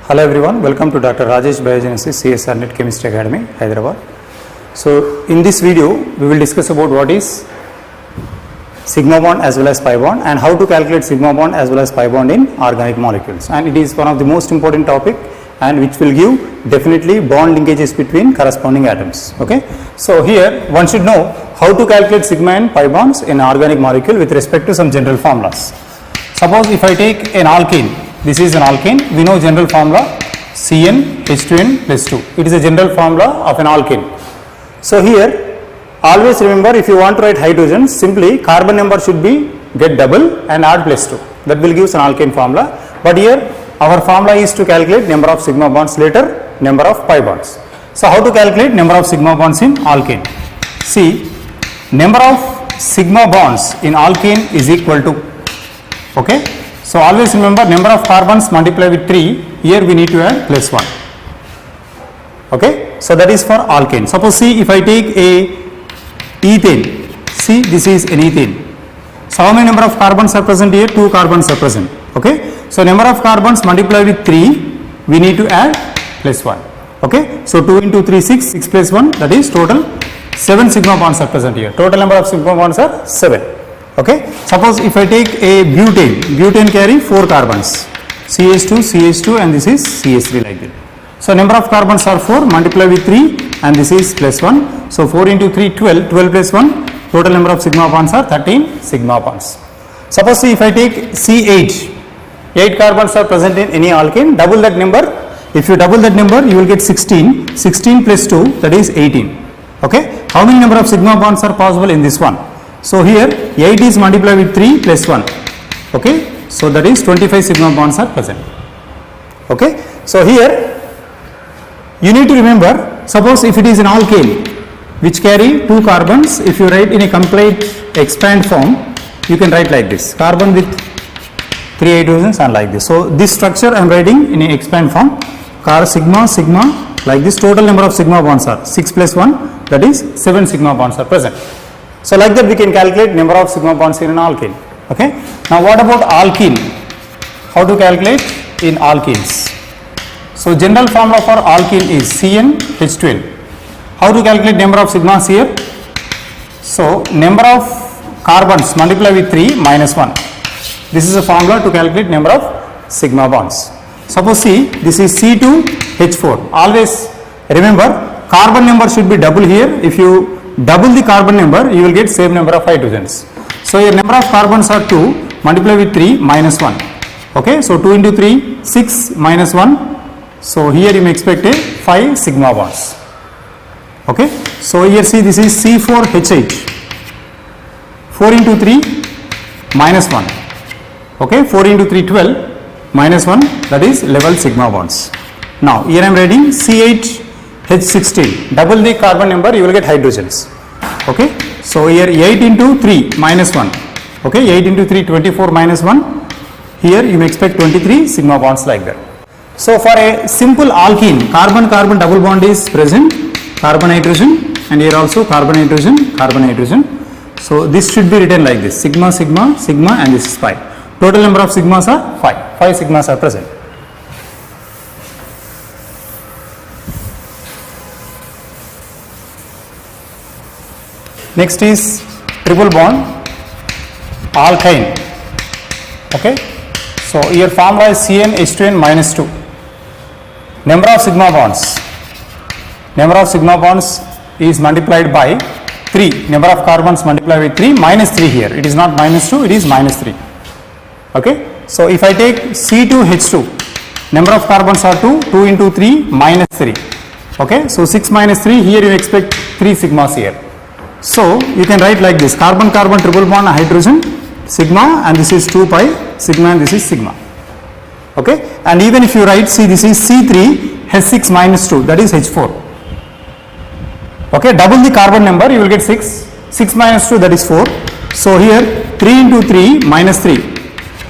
Hello everyone, welcome to Dr. Rajesh Biogenesis CSR Net Chemistry Academy, Hyderabad. So in this video, we will discuss about what is sigma bond as well as pi bond and how to calculate sigma bond as well as pi bond in organic molecules. And it is one of the most important topic and which will give definitely bond linkages between corresponding atoms. Okay. So here one should know how to calculate sigma and pi bonds in organic molecule with respect to some general formulas. Suppose if I take an alkene. This is an alkene. We know general formula Cn H2n plus 2. It is a general formula of an alkene. So here always remember, if you want to write hydrogen, simply carbon number should be get double and add plus 2. That will give an alkane formula. But here our formula is to calculate number of sigma bonds, later number of pi bonds. So how to calculate number of sigma bonds in alkane? See, number of sigma bonds in alkane is equal to, okay. So always remember, number of carbons multiply with 3, here we need to add plus 1, okay. So that is for alkane. Suppose see, if I take a ethane, see this is an ethane. So how many number of carbons are present here? 2 carbons are present, okay. So number of carbons multiply with 3, we need to add plus 1, okay. So 2 into 3, 6, 6 plus 1, that is total 7 sigma bonds are present here. Total number of sigma bonds are 7. Okay. Suppose if I take a butane, butane carry 4 carbons, CH2, CH2 and this is CH3 like that. So number of carbons are 4, multiply with 3 and this is plus 1. So 4 into 3, 12, 12 plus 1, total number of sigma bonds are 13 sigma bonds. Suppose see, if I take CH, 8 carbons are present in any alkane, double that number. If you double that number, you will get 16, 16 plus 2, that is 18. Okay. How many number of sigma bonds are possible in this one? So here 8 is multiplied with 3 plus 1, okay. So that is 25 sigma bonds are present, okay. So here you need to remember, suppose if it is an alkane which carry 2 carbons, if you write in a complete expand form, you can write like this, carbon with 3 hydrogens and like this. So this structure I am writing in a expand form, sigma, sigma, like this. Total number of sigma bonds are 6 plus 1, that is 7 sigma bonds are present. So like that we can calculate number of sigma bonds in an alkane, okay. Now what about alkene? How to calculate in alkenes? So general formula for alkene is Cn H2n. How to calculate number of sigmas here? So number of carbons multiply with 3 minus 1. This is a formula to calculate number of sigma bonds. Suppose see, this is C2H4. Always remember, carbon number should be double here. If you double the carbon number, you will get same number of hydrogens. So your number of carbons are 2, multiply with 3 minus 1, okay. So 2 into 3, 6 minus 1. So here you may expect a 5 sigma bonds, okay. So here see, this is C4H8, 4 into 3 minus 1, okay. 4 into 3, 12 minus 1, that is 11 sigma bonds. Now here I am writing C8H16, double the carbon number, you will get hydrogens, okay. So here 8 into 3 minus 1, okay, 8 into 3, 24 minus 1, here you may expect 23 sigma bonds like that. So for a simple alkene, carbon-carbon double bond is present, carbon hydrogen, and here also carbon hydrogen, carbon hydrogen. So this should be written like this, sigma, sigma, sigma, and this is pi. Total number of sigmas are 5, 5 sigmas are present. Next is triple bond alkyne, okay. So here formula is Cn H2n minus 2. Number of sigma bonds is multiplied by 3, number of carbons multiplied by 3 minus 3 here, it is not minus 2, it is minus 3, okay. So if I take C2H2, number of carbons are 2, 2 into 3 minus 3, okay. So 6 minus 3, here you expect 3 sigmas here. So you can write like this, carbon-carbon triple bond hydrogen, sigma, and this is 2 pi, sigma, and this is sigma, okay. And even if you write, see, this is C3H6 minus 2, that is H4, okay. Double the carbon number, you will get 6, 6 minus 2, that is 4. So here 3 into 3 minus 3,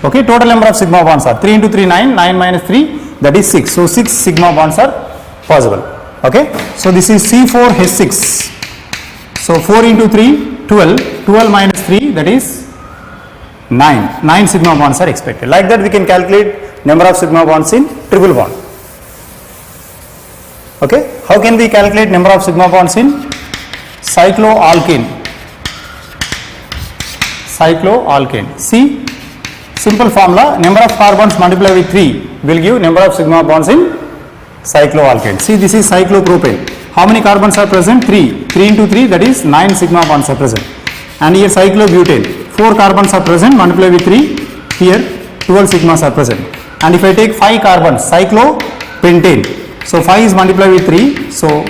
okay. Total number of sigma bonds are 3 into 3, 9, 9 minus 3, that is 6. So 6 sigma bonds are possible, okay. So this is C4H6. So 4 into 3, 12, 12 minus 3, that is 9 sigma bonds are expected. Like that we can calculate number of sigma bonds in triple bond. Okay, how can we calculate number of sigma bonds in cycloalkane? Cycloalkane. See, simple formula, number of carbons multiplied with 3 will give number of sigma bonds in cycloalkane. See, this is cyclopropane. How many carbons are present? 3. 3 into 3, that is 9 sigma bonds are present. And here cyclobutane, 4 carbons are present, multiply with 3, here 12 sigmas are present. And if I take 5 carbons, cyclopentane, so 5 is multiplied with 3, so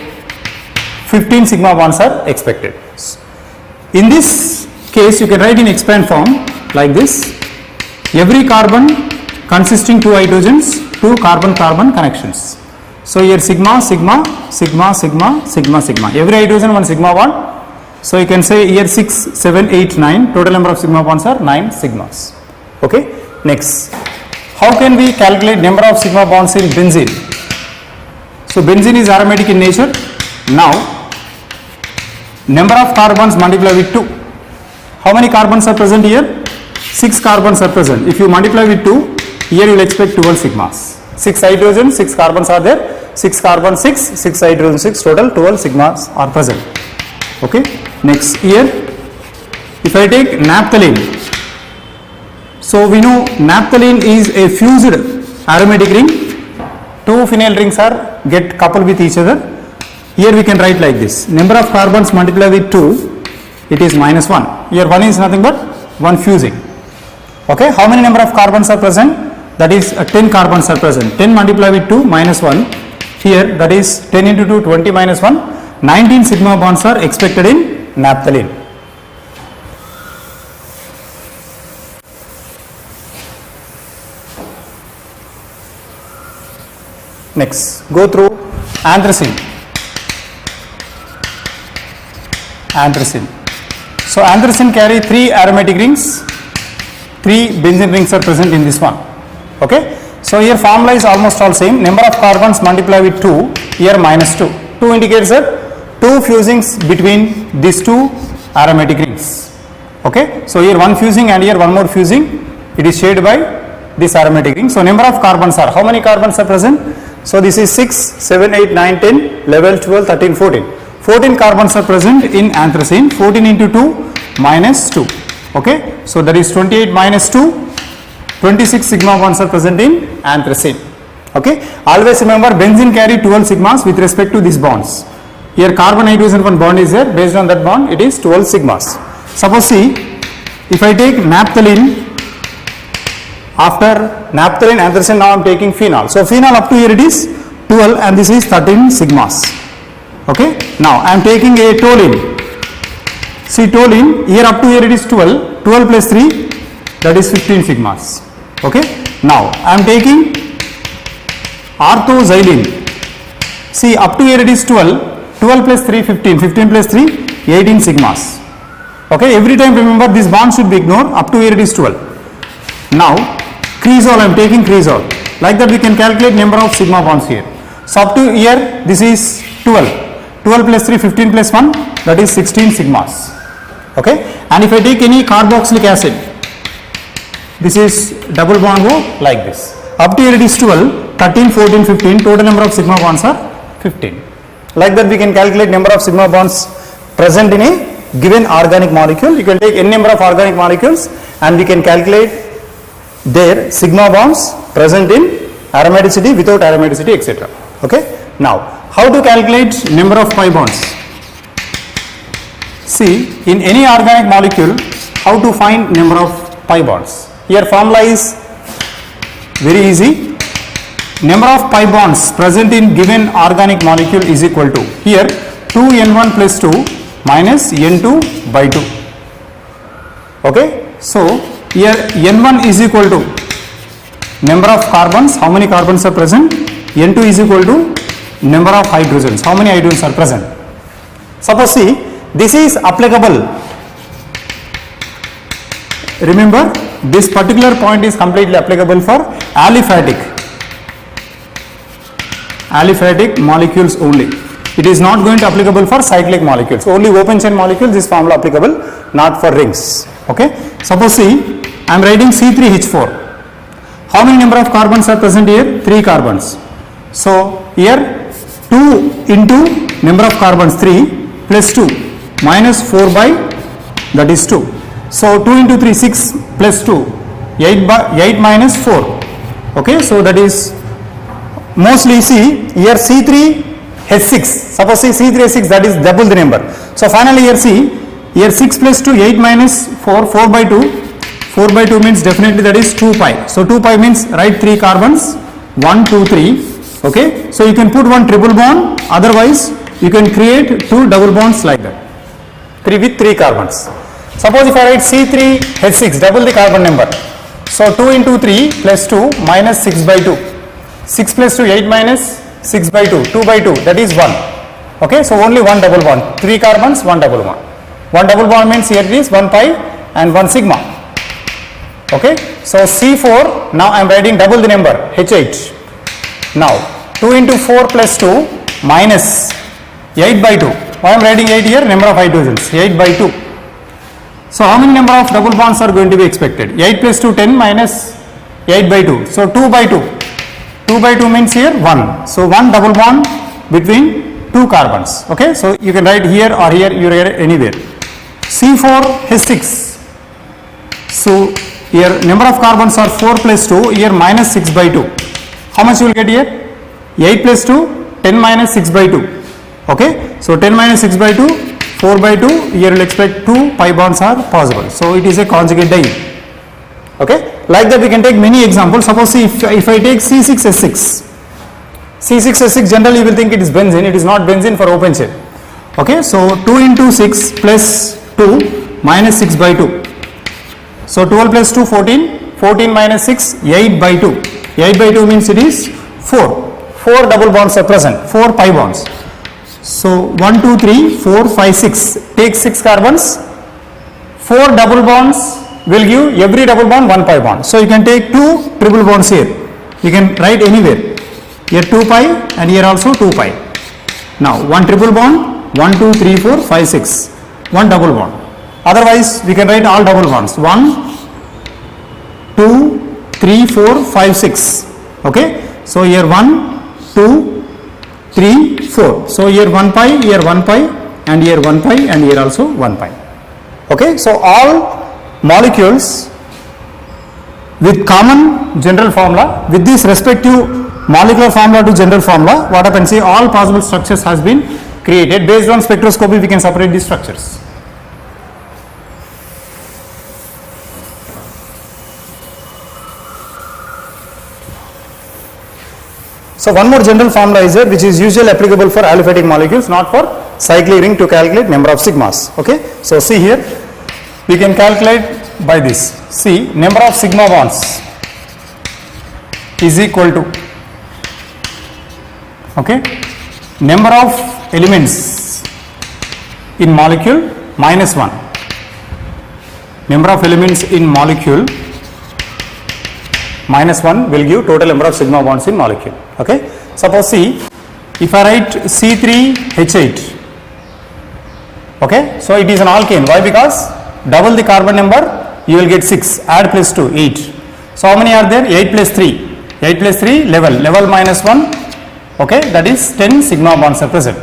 15 sigma bonds are expected. In this case, you can write in expand form like this: every carbon consisting 2 hydrogens, 2 carbon-carbon connections. So here sigma, sigma, sigma, sigma, sigma, sigma. Every hydrogen one sigma bond. So you can say here 6, 7, 8, 9. Total number of sigma bonds are 9 sigmas. Okay. Next, how can we calculate number of sigma bonds in benzene? So benzene is aromatic in nature. Now, number of carbons multiply with 2. How many carbons are present here? 6 carbons are present. If you multiply with 2, here you will expect 12 sigmas. 6 hydrogens, 6 carbons are there. 6 carbon 6, 6 hydrogen 6, total 12 sigmas are present. Okay. Next, here if I take naphthalene, so we know naphthalene is a fused aromatic ring. 2 phenyl rings are get coupled with each other. Here we can write like this: number of carbons multiplied with 2, it is minus 1. Here 1 is nothing but 1 fusing. Okay. How many number of carbons are present? That is 10 carbons are present. 10 multiplied with 2 minus 1. Here that is 10 into 2, 20 minus 1. 19 sigma bonds are expected in naphthalene. Next, go through anthracene. Anthracene. So anthracene carry 3 aromatic rings, 3 benzene rings are present in this one. Okay. So here formula is almost all same. Number of carbons multiply with 2, here minus 2. 2 indicates that 2 fusings between these 2 aromatic rings. Okay. So here 1 fusing and here 1 more fusing, it is shared by this aromatic ring. So number of carbons are, how many carbons are present? So this is 6, 7, 8, 9, 10, 11, 12, 13, 14. 14 carbons are present in anthracene. 14 into 2 minus 2. Okay. So that is 28 minus 2. 26 sigma bonds are present in anthracene. Okay. Always remember, benzene carry 12 sigmas with respect to these bonds. Here carbon hydrogen one bond is there. Based on that bond, it is 12 sigmas. Suppose see, if I take naphthalene, after naphthalene, anthracene, now I am taking phenol. So phenol up to here it is 12 and this is 13 sigmas. Okay. Now I am taking a toluene. See toluene, here up to here it is 12. 12 plus 3, that is 15 sigmas. Okay. Now I am taking orthoxylene. See up to here it is 12. 12 plus 3, 15. 15 plus 3, 18 sigmas. Okay. Every time remember this bond should be ignored. Up to here it is 12. Now cresol, I am taking cresol. Like that we can calculate number of sigma bonds here. So up to here this is 12. 12 plus 3, 15 plus 1, that is 16 sigmas. Okay. And if I take any carboxylic acid, this is double bond O like this. Up to here it is 12, 13, 14, 15, total number of sigma bonds are 15. Like that we can calculate number of sigma bonds present in a given organic molecule. You can take n number of organic molecules and we can calculate their sigma bonds present in aromaticity, without aromaticity, etc. Okay. Now, how to calculate number of pi bonds? See, in any organic molecule, how to find number of pi bonds? Here formula is very easy. Number of pi bonds present in given organic molecule is equal to, here 2n1 plus 2 minus n2 by 2. Okay. So here n1 is equal to number of carbons, how many carbons are present. n2 is equal to number of hydrogens, how many hydrogens are present. Suppose see, this is applicable. Remember, this particular point is completely applicable for aliphatic molecules only. It is not going to applicable for cyclic molecules. Only open chain molecules this formula applicable, not for rings. Okay. Suppose see, I am writing C3H4. How many number of carbons are present here? 3 carbons. So here 2 into number of carbons 3 plus 2 minus 4 by that is 2. So 2 into 3 6 plus 2 8 minus 4. Okay, so that is mostly see here C3H6. Suppose see C3H6, that is double the number. So finally here see here 6 plus 2 8 minus 4 4 by 2. 4 by 2 means definitely that is 2 pi. So 2 pi means write 3 carbons 1 2 3. Okay, so you can put one triple bond, otherwise you can create 2 double bonds like that, 3 with 3 carbons. Suppose if I write C3H6, double the carbon number. So 2 into 3 plus 2 minus 6 by 2. 6 plus 2 8 minus 6 by 2, 2 by 2 that is 1. Okay, so only one double bond, 3 carbons, 1 double bond. 1 double bond means here it is 1 pi and 1 sigma. Okay, so C4, now I am writing double the number H8. Now 2 into 4 plus 2 minus 8 by 2. Why I am writing 8 here? Number of hydrogens, 8 by 2. So how many number of double bonds are going to be expected? 8 plus 2 10 minus 8 by 2. So 2 by 2. 2 by 2 means here 1. So 1 double bond between 2 carbons. Okay, so you can write here or here, you write anywhere. C4H6. So here number of carbons are 4 plus 2, here minus 6 by 2. How much you will get here? 8 plus 2, 10 minus 6 by 2. Okay, so 10 minus 6 by 2, 4 by 2, here you will expect 2 pi bonds are possible. So it is a conjugate diene. Okay, like that we can take many examples. Suppose if I take C6H6. C6H6 generally you will think it is benzene, it is not benzene for open chain. Okay, so 2 into 6 plus 2 minus 6 by 2. So 12 plus 2 14, 14 minus 6 8 by 2. 8 by 2 means it is 4. 4 double bonds are present, 4 pi bonds. So 1, 2, 3, 4, 5, 6. Take 6 carbons. 4 double bonds will give every double bond 1 pi bond. So you can take 2 triple bonds here. You can write anywhere. Here 2 pi and here also 2 pi. Now 1 triple bond, 1, 2, 3, 4, 5, 6. 1 double bond. Otherwise we can write all double bonds. 1, 2, 3, 4, 5, 6. Okay. So here 1, 2, 3, 4. So here 1 pi, here 1 pi and here 1 pi and here also 1 pi. Okay. So all molecules with common general formula, with this respective molecular formula to general formula, what happens is all possible structures has been created. Based on spectroscopy we can separate these structures. So one more general formula is there which is usually applicable for aliphatic molecules, not for cyclic ring, to calculate number of sigmas. Okay, so see here we can calculate by this. See, number of sigma bonds is equal to, okay, number of elements in molecule minus 1. Number of elements in molecule minus 1 will give total number of sigma bonds in molecule. Okay, suppose see, if I write C3H8, okay, so it is an alkane. Why? Because double the carbon number, you will get 6, add plus 2, 8. So how many are there? 8 plus 3, 8 plus 3, level minus 1, okay, that is 10 sigma bonds are present.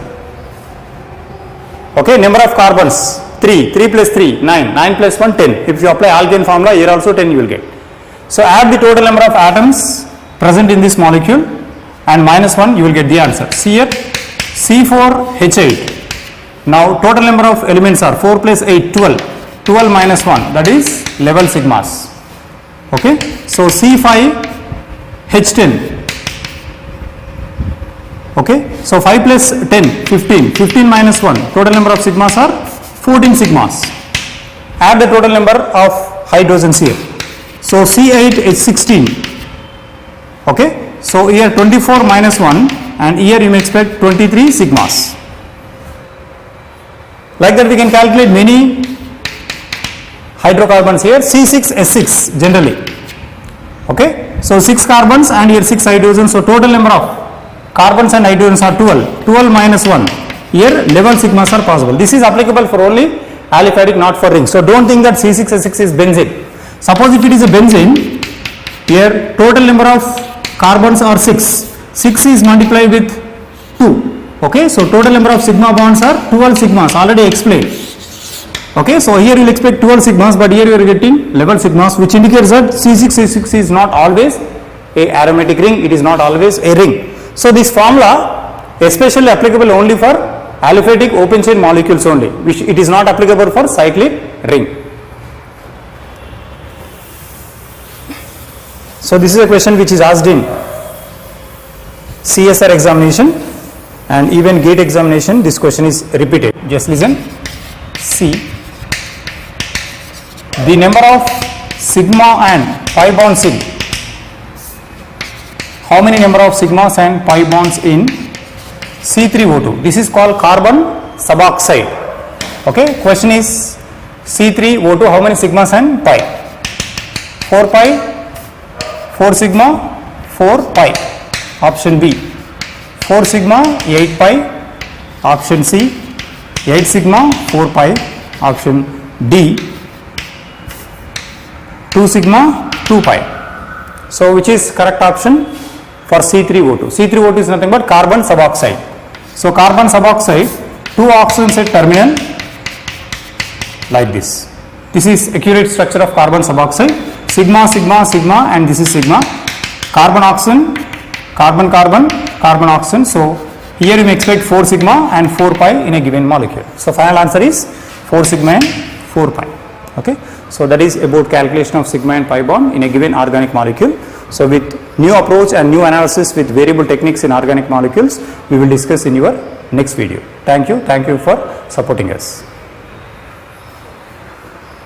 Okay, number of carbons 3, 3 plus 3, 9, 9 plus 1, 10. If you apply alkane formula, here also 10 you will get. So add the total number of atoms present in this molecule and minus 1, you will get the answer. See here, C4H8. Now total number of elements are 4 plus 8, 12. 12 minus 1, that is level sigmas. Okay, so C5H10. Okay, so 5 plus 10, 15. 15 minus 1, total number of sigmas are 14 sigmas. Add the total number of hydrogens here. So C8H16. Okay, so here 24 minus 1 and here you may expect 23 sigmas. Like that we can calculate many hydrocarbons here. C6H6 generally. Okay, so 6 carbons and here 6 hydrogens. So total number of carbons and hydrogens are 12. 12 minus 1. Here level sigmas are possible. This is applicable for only aliphatic, not for rings. So don't think that C6H6 is benzene. Suppose if it is a benzene, here total number of carbons are 6. 6 is multiplied with 2. Okay, so total number of sigma bonds are 12 sigmas, already explained. Okay, so here you will expect 12 sigmas, but here you are getting 11 sigmas, which indicates that C6H6 is not always a aromatic ring, it is not always a ring. So this formula especially applicable only for aliphatic open chain molecules only, which it is not applicable for cyclic ring. So this is a question which is asked in CSR examination and even GATE examination. This question is repeated. Just listen. C. The number of sigma and pi bonds in. How many number of sigmas and pi bonds in C3O2? This is called carbon suboxide. Okay. Question is C3O2. How many sigmas and pi? 4 pi. 4 sigma, 4 pi, option B. 4 sigma, 8 pi, option C. 8 sigma, 4 pi, option D. 2 sigma, 2 pi. So which is correct option for C3O2? C3O2 is nothing but carbon suboxide. So carbon suboxide, 2 oxygens at terminal like this. This is accurate structure of carbon suboxide. Sigma, sigma, sigma, and this is sigma. Carbon oxygen, carbon, carbon, carbon oxygen. So here you may expect 4 sigma and 4 pi in a given molecule. So final answer is 4 sigma and 4 pi. Okay. So that is about calculation of sigma and pi bond in a given organic molecule. So with new approach and new analysis with variable techniques in organic molecules, we will discuss in your next video. Thank you for supporting us.